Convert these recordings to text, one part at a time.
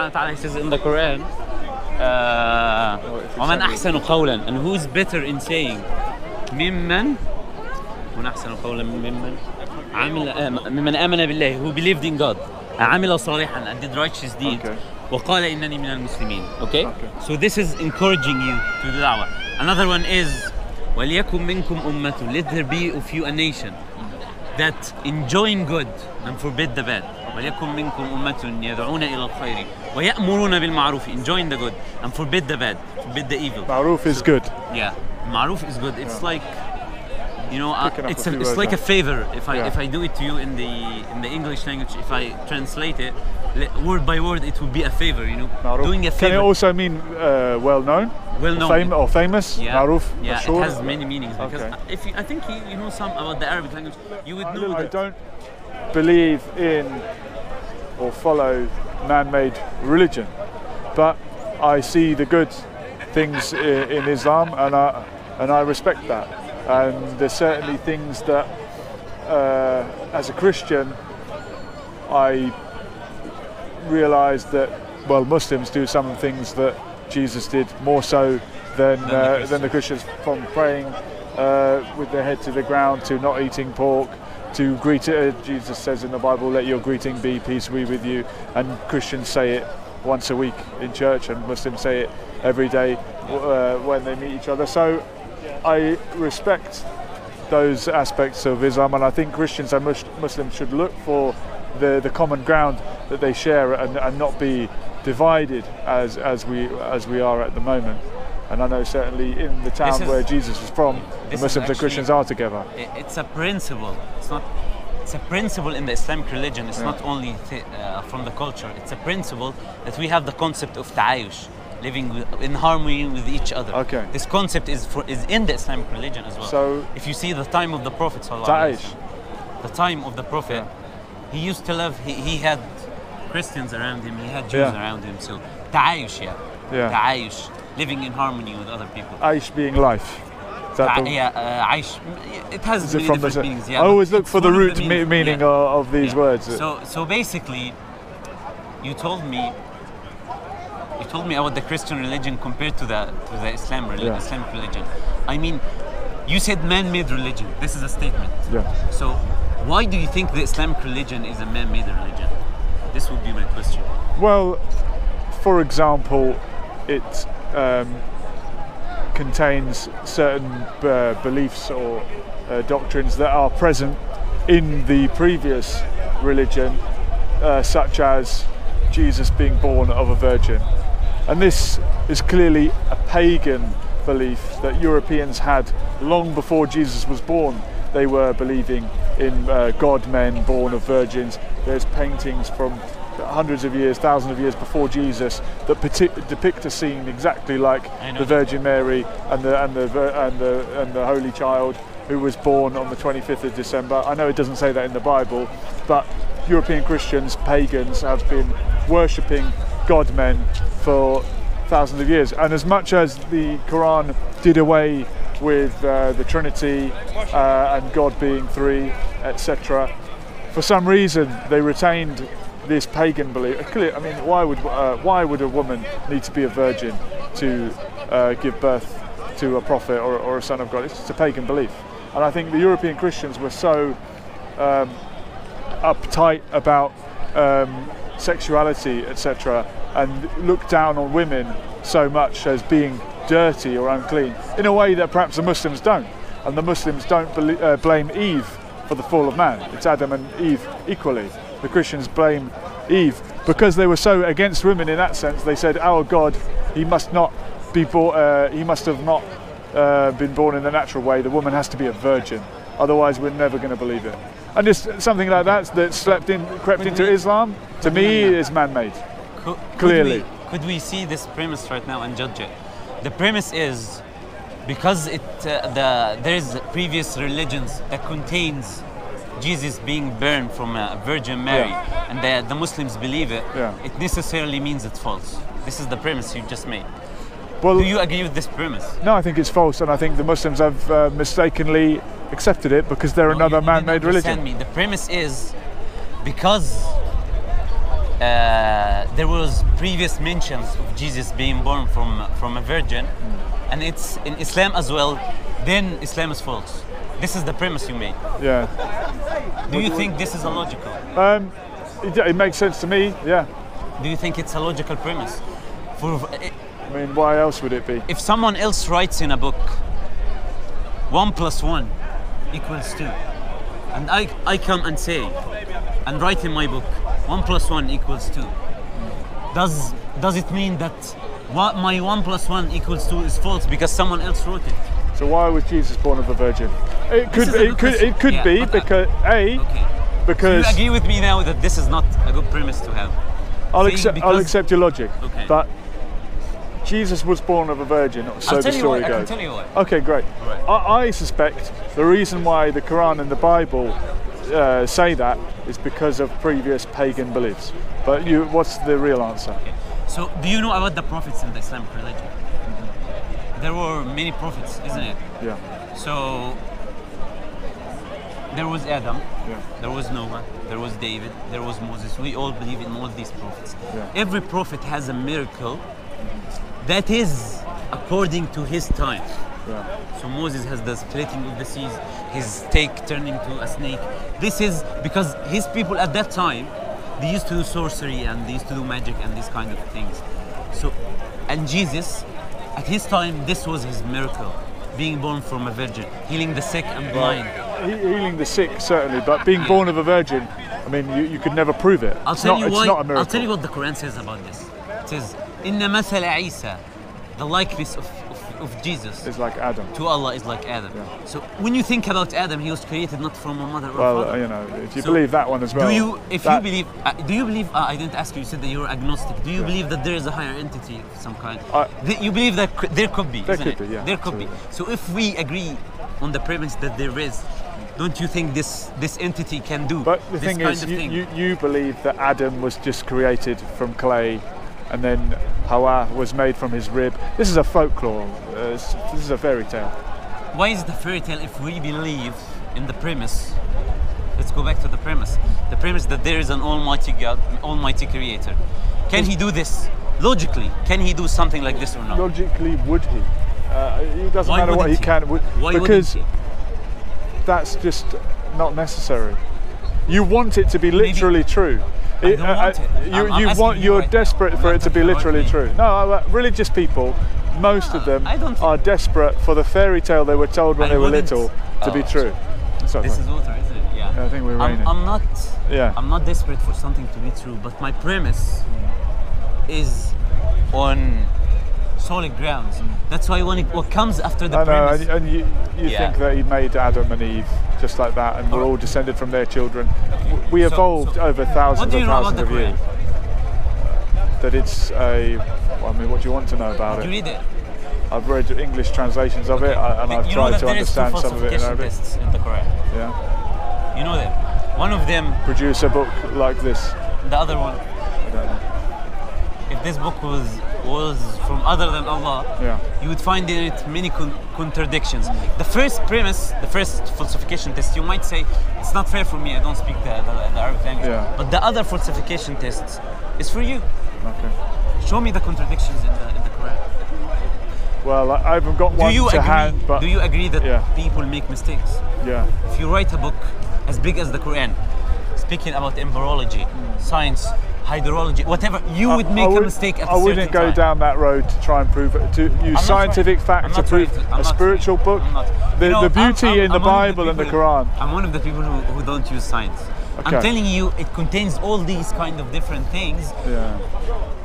subhanahu wa ta'ala says in the Quran, وَمَنْ أَحْسَنُ قَوْلًا, and who is better in saying, مِمَّنْ أحسن قولا ممن آمن بالله, who believed in God, عمل صالحا, and did righteous deeds, وقال إنني من المسلمين. Okay? So this is encouraging you to do da'wah. Another one is وَلْيَكُمْ مِنْكُمْ أُمَّةٌ, let there be of you a nation that enjoin good and forbid the bad. وَلْيَكُمْ مِنْكُمْ أُمَّةٌ يَدْعُونَ إِلَى الْخَيْرِ وَيَأْمُرُونَ بِالْمَعْرُوفِ, enjoin the good and forbid the bad, forbid the evil. Ma'ruf is good. Yeah, ma'ruf is good. It's like, you know, it's like a favor. If I do it to you in the English language, if I translate it word by word, it would be a favor. You know, Ma'ruf. Doing a favor. Can it also mean well known? Or famous? Yeah. Ma'ruf. Yeah, sure. it has many meanings. Because if I think you know some about the Arabic language, you would know. I don't believe in or follow man-made religion, but I see the good things in Islam, and I respect that. And there's certainly things that, as a Christian, I realise that, well, Muslims do some of the things that Jesus did more so than the Christians, from praying with their head to the ground, to not eating pork, to greet it. Jesus says in the Bible, let your greeting be, peace be with you. And Christians say it once a week in church, and Muslims say it every day when they meet each other. So I respect those aspects of Islam, and I think Christians and Muslims should look for the common ground that they share, and not be divided as we are at the moment. And I know certainly in the town where Jesus was from, the Muslims and Christians are together. It's a principle. It's a principle in the Islamic religion. It's not only from the culture. It's a principle that we have the concept of ta'ayush, living in harmony with each other. Okay. This concept is in the Islamic religion as well. So if you see the time of the Prophet, the time of the Prophet, he used to live. He had Christians around him. He had Jews around him. So ta'ayush, ta'ayush, living in harmony with other people. Aish being life. Aish. It has many different meanings. Yeah, I always look for the root meaning of these words. So basically, you told me about the Christian religion compared to the Islamic religion. I mean, you said man-made religion. This is a statement. Yeah. So why do you think the Islamic religion is a man-made religion? This would be my question. Well, for example, it contains certain beliefs or doctrines that are present in the previous religion, such as Jesus being born of a virgin. And this is clearly a pagan belief that Europeans had long before Jesus was born. They were believing in God-men born of virgins. There's paintings from hundreds of years, thousands of years before Jesus that depict a scene exactly like the Virgin Mary and the Holy Child, who was born on the 25th of December. I know it doesn't say that in the Bible, but European Christians, pagans, have been worshipping God-men for thousands of years. And as much as the Quran did away with the Trinity and God being three, etc., for some reason they retained this pagan belief. I mean, why would a woman need to be a virgin to give birth to a prophet or a son of God? It's just a pagan belief. And I think the European Christians were so uptight about sexuality, etc., and looked down on women so much as being dirty or unclean, in a way that perhaps the Muslims don't. And the Muslims don't blame Eve for the fall of man. It's Adam and Eve equally. The Christians blame Eve because they were so against women in that sense. They said, our God, he must not be born. He must have not been born in the natural way. The woman has to be a virgin. Otherwise, we're never going to believe it. And just something like that crept into Islam, to me, is man-made. Clearly. Could we see this premise right now and judge it? The premise is because there is previous religions that contains Jesus being born from a Virgin Mary, and the Muslims believe it. It necessarily means it's false. This is the premise you just made. Well, do you agree with this premise? No, I think it's false, and I think the Muslims have mistakenly accepted it because they're another man-made religion. The premise is because there was previous mentions of Jesus being born from a virgin, and it's in Islam as well, then Islam is false. This is the premise you made. Yeah. Do you think this is illogical? It makes sense to me. Yeah. Do you think it's a logical premise? I mean, why else would it be? If someone else writes in a book 1 + 1 = 2, and I come and say and write in my book 1 + 1 = 2, does it mean that my 1 + 1 = 2 is false because someone else wrote it? So why was Jesus born of a virgin? It could Yeah, be but, because okay. because Do you agree with me now that this is not a good premise to have? I'll accept your logic. Okay. But Jesus was born of a virgin, so I'll the tell you story why. I can goes. tell you why. Okay, great. Right. I suspect the reason why the Quran and the Bible say that is because of previous pagan beliefs. But what's the real answer? Okay. So, do you know about the prophets in the Islamic religion? There were many prophets, isn't it? Yeah. So, there was Adam, Yeah. there was Noah, there was David, there was Moses. We all believe in all these prophets. Yeah. Every prophet has a miracle that is according to his time. Yeah. So Moses has the splitting of the seas, his stake turning to a snake. This is because his people at that time, they used to do sorcery and they used to do magic and these kind of things. So, and Jesus, at his time, this was his miracle, being born from a virgin, healing the sick and blind. Healing the sick, certainly, but being born of a virgin, I mean, you could never prove it. I'll tell you why. It's not a miracle. I'll tell you what the Quran says about this. It says, "Inna masala Isa," the likeness of Jesus It's like Adam. to Allah is like Adam. Yeah. So when you think about Adam, he was created not from a mother or Well, father. you know, if you So, believe that one as well. Do you believe? I didn't ask you. You said that you're agnostic. Do you believe that there is a higher entity of some kind? You believe that there could be. There isn't could it? be, yeah, There could be. So if we agree on the premise that there is, don't you think this entity can do? But the this thing kind is, of thing? you believe that Adam was just created from clay, and then Hawa was made from his rib. This is a folklore. This is a fairy tale. Why is it a fairy tale if we believe in the premise? Let's go back to the premise. The premise that there is an almighty God, an almighty creator. Can he do this? Logically, can he do something like this or not? Logically, would he? It doesn't Why matter what he wouldn't he? can. Why because wouldn't that's just not necessary. You want it to be literally true. I don't want it. I'm asking you You're right desperate now. for I'm it to not be talking about literally me. true. No, religious people, most of them I don't think- are desperate for the fairy tale they were told when I they were wouldn't- little to be Oh, true. Sorry. This is water, isn't it? Yeah. I think we're raining. I'm not. Yeah. I'm not desperate for something to be true, but my premise is on solid grounds. That's why what comes after the I know, premise. and you Yeah. think that he made Adam and Eve just like that, and we're all descended from their children. We So- evolved so over what thousands do you and know about thousands the of Quran? years. That it's well, I mean, what do you want to know about Did you it? read it? I've read English translations of it, and I've You know tried that to there is two understand some of it in falsification Arabic. tests in the Quran. Yeah. You know them. One of them, Produce a book like this. the other one. I don't know. If this book was from other than Allah, Yeah. you would find in it many contradictions. The first premise, the first falsification test, you might say, it's not fair for me, I don't speak the Arabic language. Yeah. But the other falsification tests is for you. Okay. Show me the contradictions in the Quran. Well, I haven't got one Do you to agree? hand, but Do you agree that yeah. people make mistakes? yeah. If you write a book as big as the Quran, speaking about embryology, science, hydrology, whatever, you would make a mistake at a I wouldn't certain go time. down that road to try and prove it, to use not scientific trying- I'm facts to not prove trying to- I'm a not spiritual trying- book. I'm not- The You know, beauty I'm- in the I'm one of Bible and the people- Quran. I'm one of the people who don't use science. Okay. I'm telling you, it contains all these kind of different things. Yeah.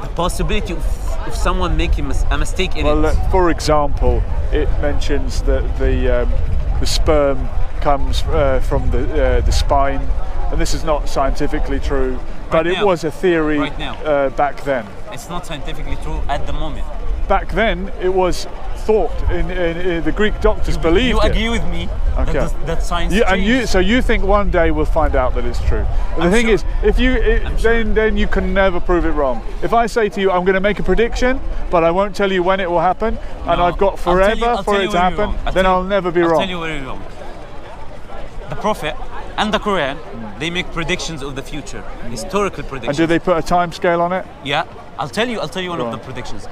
The possibility of someone making a mistake in Well, it. for example, it mentions that the sperm comes from the spine, and this is not scientifically true, but Right it now. was a theory Right now. back then. It's not scientifically true at the moment. Back then, it was thought. In the Greek doctors believed You it. agree with me Okay. that science So you think one day we'll find out that it's true. But the I'm thing sure. is, if you I'm sure. then you can never prove it wrong. If I say to you, I'm going to make a prediction, but I won't tell you when it will happen, and No, I've got I'll tell you forever for where it to you're happen, wrong. then I'll never be I'll wrong. tell you where you're wrong. The Prophet and the Quran, they make predictions of the future, historical And predictions. do they put a time scale on it? Yeah, I'll tell you one Go of on. the predictions.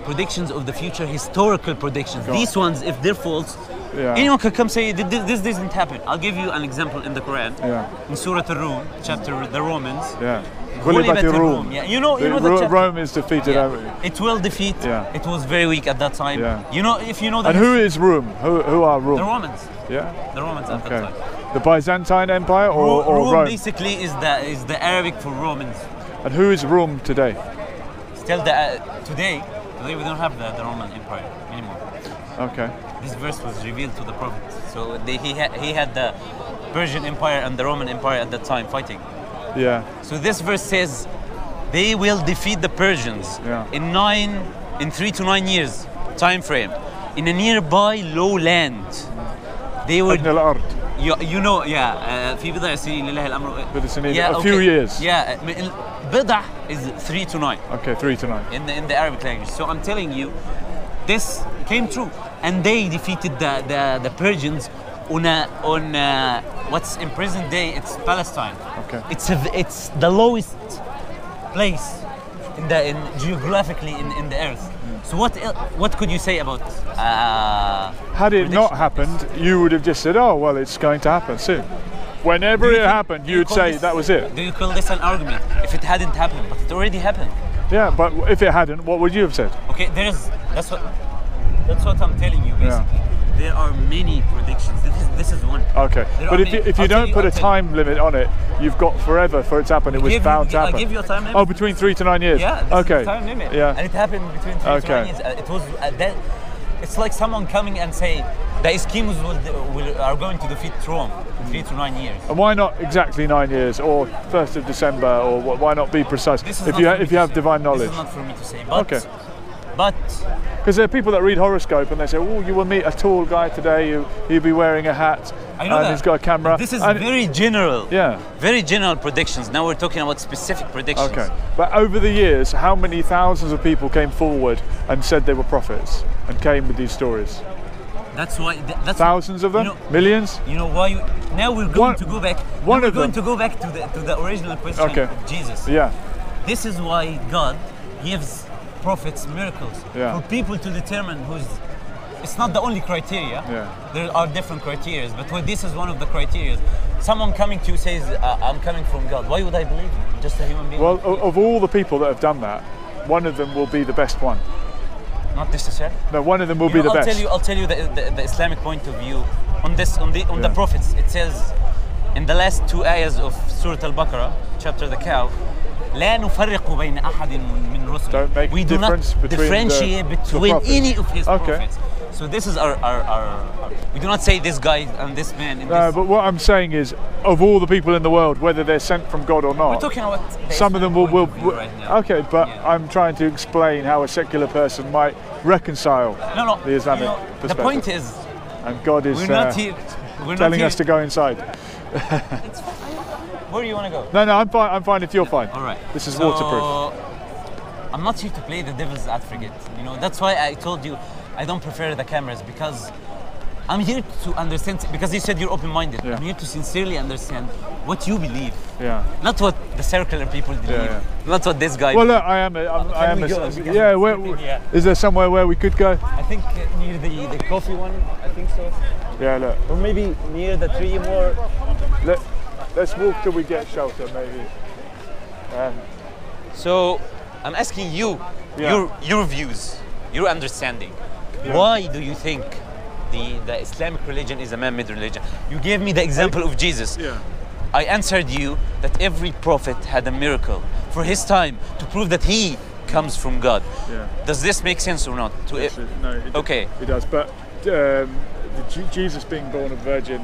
Predictions of the future, historical predictions. Go on. These ones, if they're false, Yeah. anyone can come say this didn't happen. I'll give you an example in the Quran. Yeah. In Surah Al-Rum, chapter the Romans. Yeah. غُلِبَتِ غُلِبَتِ الرُّوم. Yeah, you know the chapter. Rome is defeated. Yeah. It will defeat. Yeah. It was very weak at that time. Yeah. You know, if you know the And who is Rome? Who are Rome? the Romans. Yeah. The Romans at Okay. that time. The Byzantine Empire or Rome Rome? basically is the Arabic for Romans. And who is Rome today? Still today we don't have the Roman Empire anymore. Okay. This verse was revealed to the Prophet. So he had the Persian Empire and the Roman Empire at that time fighting. Yeah. So this verse says they will defeat the Persians Yeah. in 3 to 9 years time frame in a nearby lowland. They were أدنى الأرض. you know yeah في بضع سنين لله الأمر. بضع سنين, Yeah, a few okay. years. Yeah, بضع is 3 to 9 Okay, 3 to 9. in the Arabic language. So I'm telling you, this came true, and they defeated the Persians on what's in present day. It's Palestine. Okay. It's the lowest place in geographically in the earth. So what could you say about? Had it not prediction? happened, you would have just said, "Oh, well, it's going to happen soon." Whenever Do you it think- happened, do you would call say this- that was it. Do you call this an argument? If it hadn't happened, but it already happened. Yeah, but if it hadn't, what would you have said? Okay, that's what I'm telling you basically. There are many predictions. This is one. Okay, There but are if many. you I'll tell don't you- put a I'll tell you. time limit on it, you've got forever for it to happen. It was bound to I happen. give you a time limit. Oh, between 3 to 9 years. Yeah, this Okay. is the time limit. Yeah. And it happened between 3 to Okay. 9 years. It was it's like someone coming and say the Eskimos are going to defeat Rome in 3 to 9 years. And why not exactly 9 years or 1st of December, or why not be precise This is if not you for me if you to have say. divine knowledge? This is not for me to say. But Okay. but Because there are people that read horoscope and they say, "Oh, you will meet a tall guy today. He'll be wearing a hat I know and that. he's got a camera." This is and very general. Yeah. Very general predictions. Now we're talking about specific predictions. Okay. But over the years, how many thousands of people came forward and said they were prophets and came with these stories? That's why. That's Thousands of them? You know, Millions? you know why? Now we're going One- to go back. one now of we're going them. to go back to the original question Okay. of Jesus. Yeah. This is why God gives prophets miracles Yeah. for people to determine who's. It's not the only criteria. Yeah. There are different criteria, but this is one of the criteria. Someone coming to you says, "I'm coming from God." Why would I believe you? Just a human being. Well, of all the people that have done that, one of them will be the best one. not necessarily. No, one of them will You be know, the best. I'll tell you the Islamic point of view on this on the Yeah. prophets. It says in the last 2 ayahs of Surah Al-Baqarah, chapter the cow, لا نفرق بين أحد من رسله. Don't make We do not difference between differentiate the between prophets. any of his Okay. prophets. So this is our we do not say this guy and this man. In No, this. but what I'm saying is, of all the people in the world, whether they're sent from God or We're not, talking about the some of them Islamic will. point of view right now. Okay, but Yeah. I'm trying to explain how a secular person might reconcile No, the Islamic you know, the perspective. point is And God is we're not here. We're telling not us to go inside. Where do you want to go? No, I'm fine. I'm fine if you're fine. All right. This is So, waterproof. I'm not here to play the devil's advocate. You know, that's why I told you I don't prefer the cameras, because I'm here to understand. Because you said you're open-minded. Yeah. I'm here to sincerely understand what you believe, Yeah. not what the circular people believe, yeah. not what this guy. Well, look, I am. I am. we go? We can- Yeah. Yeah. Is there somewhere where we could go? I think near the coffee one. I think so. Yeah. Look. Or maybe near the tree more. Let's walk till we get shelter, maybe. So I'm asking you, Yeah. your views, your understanding. Why do you think the Islamic religion is a man-made religion? You gave me the example of Jesus. Yeah. I answered you that every prophet had a miracle for his time to prove that he comes from God. Yeah. Does this make sense or not? No. It, Okay. It does, but Jesus being born of virgin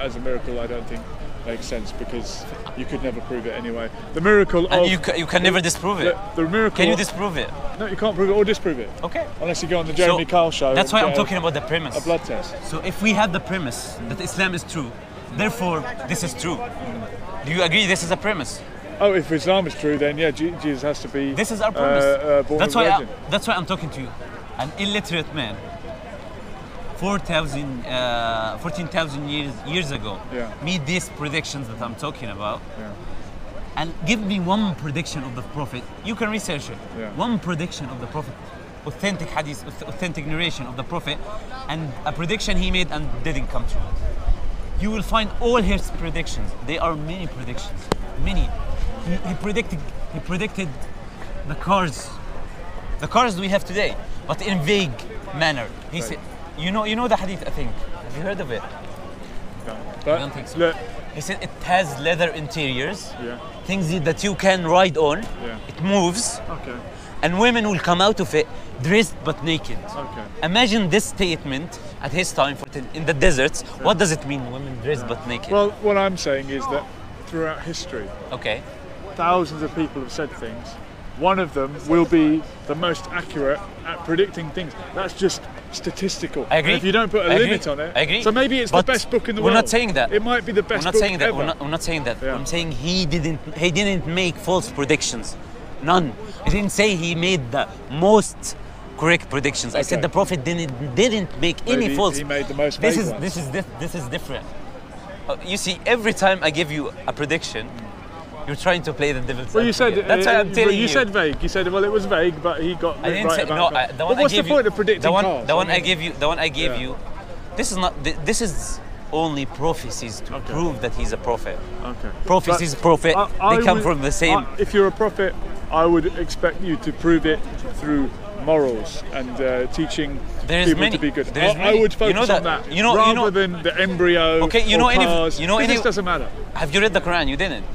as a miracle, I don't think makes sense, because you could never prove it anyway. The miracle And of you can never disprove it. the miracle. Can you disprove it? No, you can't prove it or disprove it. Okay. Unless you go on the Jeremy Kyle show. That's and why I'm get talking about the premise. a blood test. So if we have the premise that Islam is true, therefore this is true. Do you agree this is a premise? Oh, if Islam is true, then yeah, Jesus has to be. This is our premise. Born That's of why virgin. that's why I'm talking to you. An illiterate man 14,000 years ago made these predictions that I'm talking about. And give me one prediction of the Prophet. You can research it. One prediction of the Prophet, authentic hadith, authentic narration of the Prophet, and a prediction he made and didn't come true. You will find all his predictions. There are many predictions, many. He predicted the cars we have today, but in vague manner. He said, you know the hadith, I think. Have you heard of it? No. I don't think so. He said it has leather interiors, things that you can ride on. It moves, and women will come out of it dressed but naked. Imagine this statement at his time in the deserts. What does it mean, women dressed but naked? Well, what I'm saying is that throughout history, thousands of people have said things. One of them will be the most accurate at predicting things. That's just statistical. I agree. And if you don't put a limit on it, I agree. So maybe it's the best book in the world. We're not saying that. It might be the best book ever. We're not saying that. I'm saying he didn't make false predictions. None. He didn't say he made the most correct predictions. I said the Prophet didn't make any false. He made the most vague ones. This is different. You see, every time I give you a prediction, you're trying to play the devil's advocate. You said that's why I'm telling you. You said vague. You said, well, it was vague, but he got I didn't right say about no. The one what's I gave the point of predicting cars? The one I gave you. This is not. This is only prophecies to prove that he's a prophet. Prophecies, prophet. They come from the same. If you're a prophet, I would expect you to prove it through morals and teaching people to be good. I would focus on that rather than the embryo or cars. This doesn't matter. Have you read the Quran? You didn't.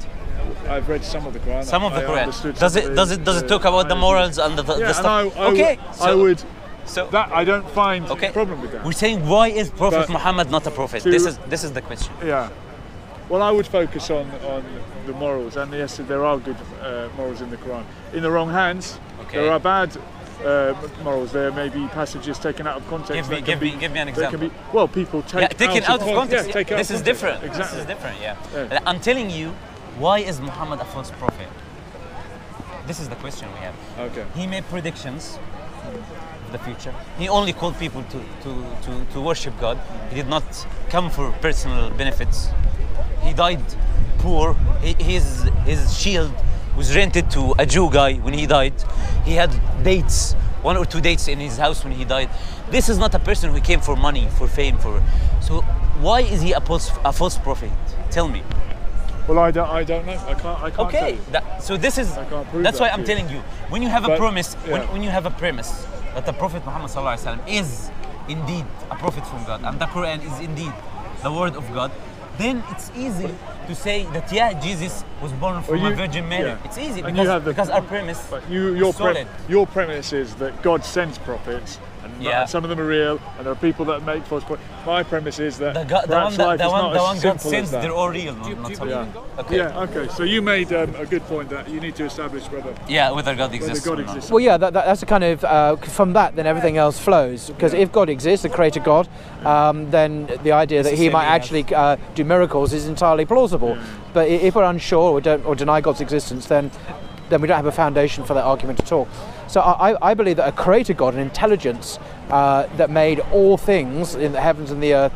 I've read some of the Quran. Some of the Quran. Does it talk about the morals and the stuff? I would. So that I don't find a problem with that. We're saying, why is Prophet Muhammad not a prophet? This is the question. Yeah. Well, I would focus on the morals, and yes, there are good morals in the Quran. In the wrong hands, there are bad morals. There may be passages taken out of context. Give me an example. People taken out of context. This is different. Exactly. This is different. Yeah. I'm telling you, why is Muhammad a false prophet? This is the question we have. He made predictions of the future. He only called people to worship God. He did not come for personal benefits. He died poor. His shield was rented to a Jew guy when he died. He had dates, 1 or 2 dates in his house when he died. This is not a person who came for money, for fame, So why is he a false prophet? Tell me. Well, I don't know. I can't tell you. So this is. That's why I'm telling you. When you have a promise, when you have a premise that the Prophet Muhammad ﷺ is indeed a prophet from God, and the Quran is indeed the word of God, then it's easy to say that Jesus was born from a Virgin Mary. It's easy because our premise is solid. Your premise is that God sends prophets, and some of them are real, and there are people that make false prophets. My premise is that the one God sends, they're all real. So you made a good point that you need to establish whether God exists. Well, that's a kind of from that, then everything else flows. Because if God exists, the Creator God, then the idea that He might actually do miracles is entirely plausible. But if we're unsure or deny God's existence, then we don't have a foundation for that argument at all. So I believe that a creator God, an intelligence that made all things in the heavens and the earth,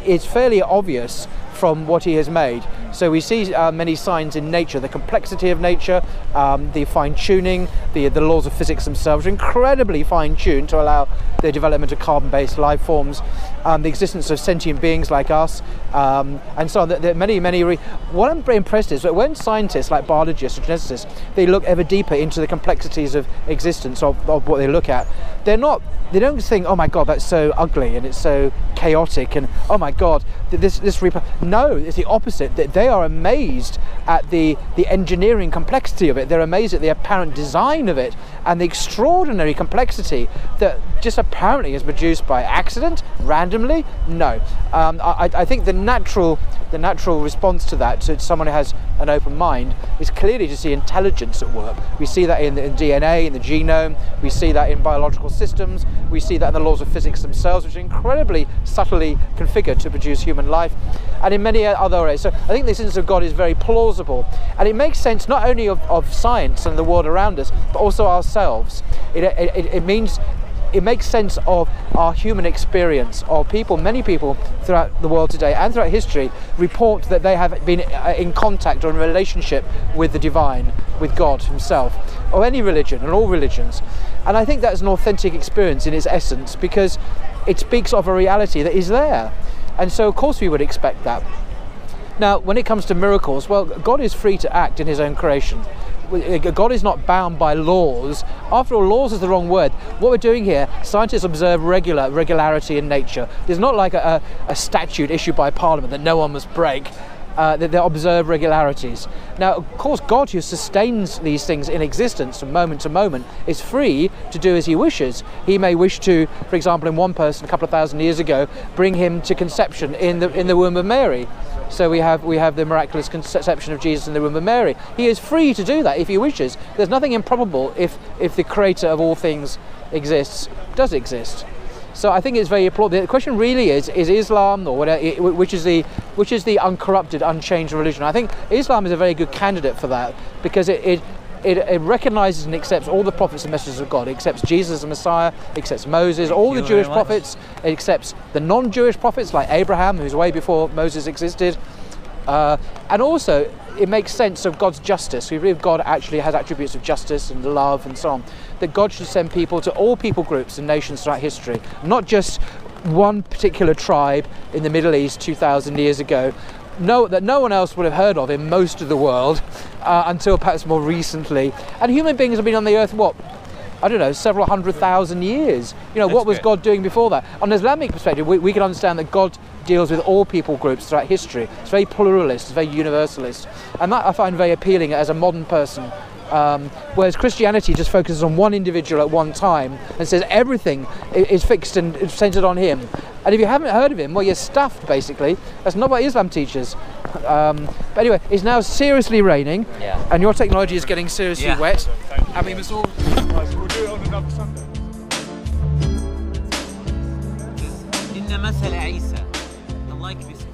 is fairly obvious from what he has made. So we see many signs in nature, the complexity of nature, the fine-tuning, the laws of physics themselves are incredibly fine-tuned to allow the development of carbon-based life forms, the existence of sentient beings like us, and so on. There are many. What I'm very impressed is that when scientists like biologists or geneticists, they look ever deeper into the complexities of existence of what they look at, they don't think, oh my God, that's so ugly and it's so chaotic, and oh my God, no, it's the opposite. They are amazed at the engineering complexity of it. They're amazed at the apparent design of it and the extraordinary complexity that just apparently is produced by accident, randomly. No, I think the natural response to that, to someone who has an open mind, is clearly to see intelligence at work. We see that in DNA, in the genome. We see that in biological systems. We see that in the laws of physics themselves, which are incredibly subtly configured to produce human life, and in many other areas. So I think the existence of God is very plausible, and it makes sense not only of science and the world around us, but also ourselves. It means it makes sense of our human experience of people. Many people throughout the world today and throughout history report that they have been in contact or in relationship with the divine, with God himself, or any religion and all religions. And I think that's an authentic experience in its essence, because it speaks of a reality that is there. And so of course we would expect that. Now, when it comes to miracles, well, God is free to act in his own creation. God is not bound by laws. After all, laws is the wrong word. What we're doing here, scientists observe regularity in nature. There's not like a statute issued by Parliament that no one must break. That they observe regularities. Now, of course, God, who sustains these things in existence from moment to moment, is free to do as he wishes. He may wish to, for example, in one person a couple of thousand years ago, bring him to conception in the womb of Mary. So we have the miraculous conception of Jesus in the womb of Mary. He is free to do that if he wishes. There's nothing improbable if the creator of all things does exist. So I think it's very applaudable. The question really is Islam, or whatever, which is the uncorrupted, unchanged religion. I think Islam is a very good candidate for that, because it recognizes and accepts all the prophets and messengers of God. It accepts Jesus as the Messiah, it accepts Moses, all the Jewish prophets. It accepts the non-Jewish prophets like Abraham, who's way before Moses existed. And also, it makes sense of God's justice. We believe God actually has attributes of justice and love and so on. That God should send people to all people groups and nations throughout history, not just one particular tribe in the Middle East 2,000 years ago. That no one else would have heard of in most of the world until perhaps more recently. And human beings have been on the earth, what? I don't know, several 100,000 years. You know, what was God doing before that? On an Islamic perspective, we can understand that God deals with all people groups throughout history. It's very pluralist, it's very universalist. And that I find very appealing as a modern person. Whereas Christianity just focuses on one individual at one time and says everything is fixed and centered on him. And if you haven't heard of him, well, you're stuffed, basically. That's not what Islam teaches. But anyway, it's now seriously raining, and your technology is getting seriously wet. And we must all... We'll do it on another Sunday. إن مثل عيسى, I like this.